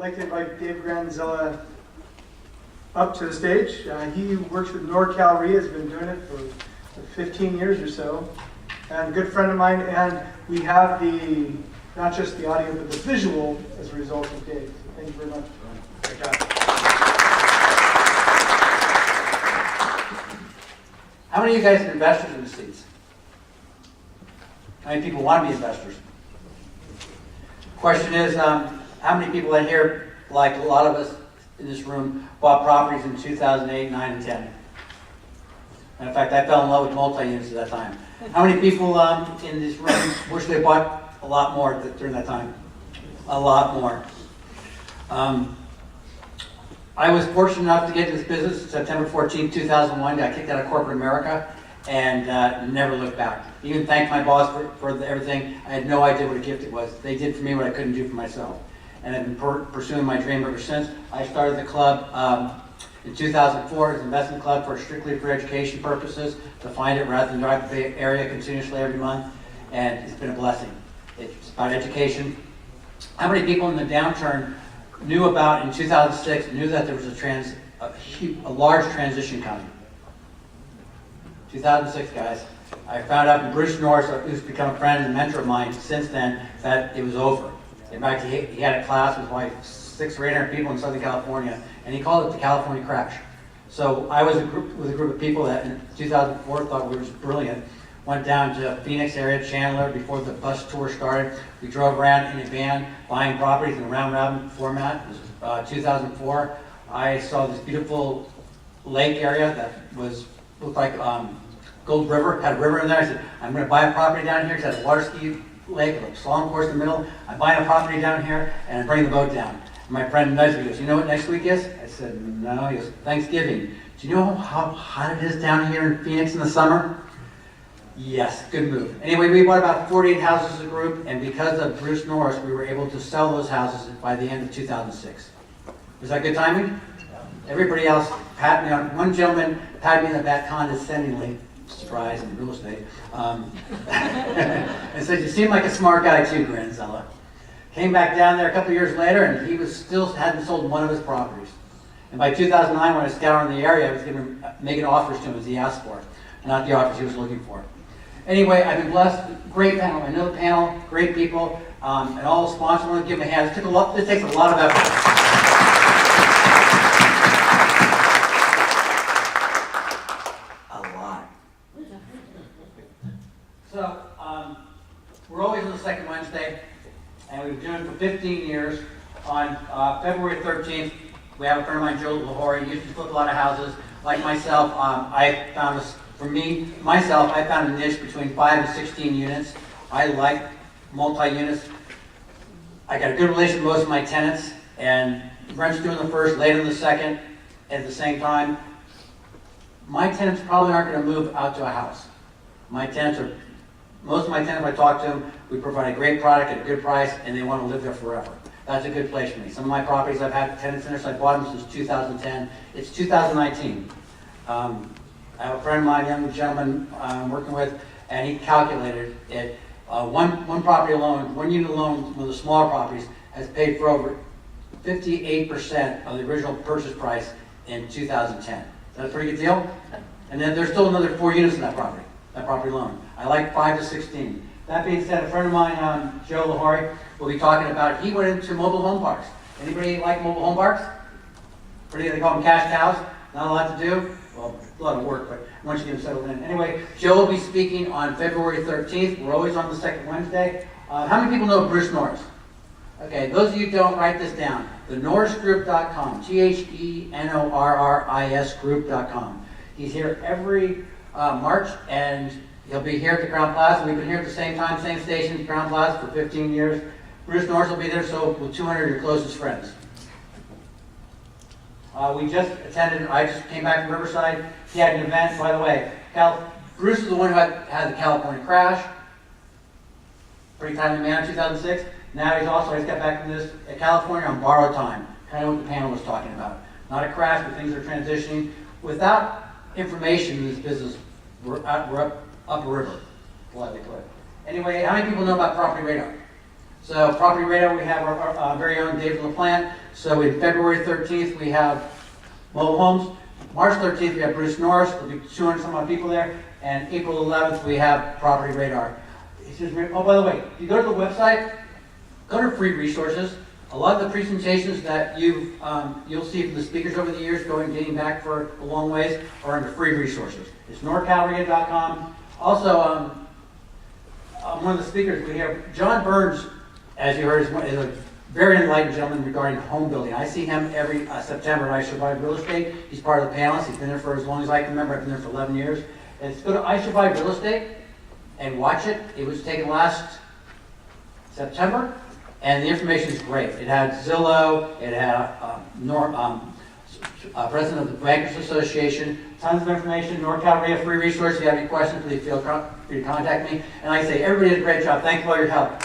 like to invite Dave Granzella up to the stage. He works with NorCal Re, has been doing it for 15 years or so, and a good friend of mine. And we have the not just the audio but the visual as a result of Dave. So thank you very much. Great job. How many of you guys are investors in the seats? How many people want to be investors? Question is, how many people in here, like a lot of us in this room, bought properties in 2008, 9, and 10? And in fact, I fell in love with multi-units at that time. How many people in this room wish they bought a lot more during that time? A lot more. I was fortunate enough to get into this business September 14, 2001. Got kicked out of corporate America and never looked back. Even thanked my boss for everything. I had no idea what a gift it was. They did for me what I couldn't do for myself. And I've been pursuing my dream ever since. I started the club in 2004 as an investment club strictly for education purposes, to find it rather than drive the Bay Area continuously every month. And it's been a blessing. It's about education. How many people in the downturn knew about, in 2006, knew that there was a large transition coming? 2006, guys. I found out from Bruce Norris, who's become a friend and mentor of mine since then, that it was over. In fact, he had a class with like 600 or 800 people in Southern California, and he called it the California crash. So I was with a group of people that in 2004 thought we were just brilliant. Went down to Phoenix area, Chandler, before the bus tour started. We drove around in a van, buying properties in a round-robin format. It was 2004. I saw this beautiful lake area that looked like Gold River, had a river in there. I said, I'm going to buy a property down here. It has a water ski lake with a slalom course in the middle. I'm buying a property down here and I bring the boat down. And my friend nudged me, he goes, you know what next week is? I said, no. He goes, Thanksgiving. Do you know how hot it is down here in Phoenix in the summer? Yes, good move. Anyway, we bought about 48 houses as a group, and because of Bruce Norris, we were able to sell those houses by the end of 2006. Was that good timing? Everybody else patted me on. One gentleman patted me on the back condescendingly, surprise in real estate, and said, you seem like a smart guy too, Granzella. Came back down there a couple years later, and he hadn't sold one of his properties. And by 2009, when I was scouring the area, I was making offers to him as he asked for, not the offers he was looking for. Anyway, I've been blessed. Great panel. I know the panel, great people, and all the sponsors. I want to give them a hand. This takes a lot of effort. So, we're always on the second Wednesday, and we've been doing it for 15 years. On February 13th, we have a friend of mine, Joe Lahore. He used to flip a lot of houses. Like myself, I found a niche between 5 and 16 units. I like multi-units. I got a good relationship with most of my tenants, and rent's due in the first, late in the second, at the same time. My tenants probably aren't going to move out to a house. Most of my tenants, I talk to them, we provide a great product at a good price, and they want to live there forever. That's a good place for me. Some of my properties I've had tenants in there, so I bought them since 2010. It's 2019. I have a friend of mine, a young gentleman I'm working with, and he calculated it. One property alone, one unit alone, one of the smaller properties, has paid for over 58% of the original purchase price in 2010. Is that a pretty good deal? And then there's still another 4 units in that property alone. I like 5 to 16. That being said, a friend of mine, Joe Lahore, will be talking about, he went into mobile home parks. Anybody like mobile home parks? They call them cash cows. Not a lot to do. Well, a lot of work, but once you get them settled in. Anyway, Joe will be speaking on February 13th. We're always on the second Wednesday. How many people know Bruce Norris? Okay, those of you who don't, write this down. TheNorrisGroup.com, TheNorris Group.com. He's here every March, and he'll be here at the Crown Plaza. We've been here at the same time, same station, Crown Plaza, for 15 years. Bruce Norris will be there, so will 200 of your closest friends. I just came back from Riverside. He had an event, by the way. Bruce is the one who had the California crash. Pretty timely man in 2006. Now he's got back from this at California on borrowed time. Kind of what the panel was talking about. Not a crash, but things are transitioning. Without information in this business, we're up a river, politely put. Anyway, how many people know about Property Radar? So Property Radar, we have our very own David LaPlante. So in February 13th, we have mobile homes. March 13th, we have Bruce Norris. There'll be 200 some odd people there. And April 11th, we have Property Radar. Excuse me. Oh, by the way, if you go to the website, go to free resources. A lot of the presentations that you'll see from the speakers over the years getting back for a long ways are under free resources. It's norcalria.com. Also, one of the speakers we have, John Burns, as you heard, is a very enlightened gentleman regarding home building. I see him every September at I Survive Real Estate. He's part of the panelists. He's been there for as long as I can remember. I've been there for 11 years. And go to I Survive Real Estate and watch it. It was taken last September, and the information is great. It had Zillow, it had President of the Bankers Association, tons of information, NorCal Area free resource. If you have any questions, please feel free to contact me. And like I say, everybody did a great job. Thank you for all your help.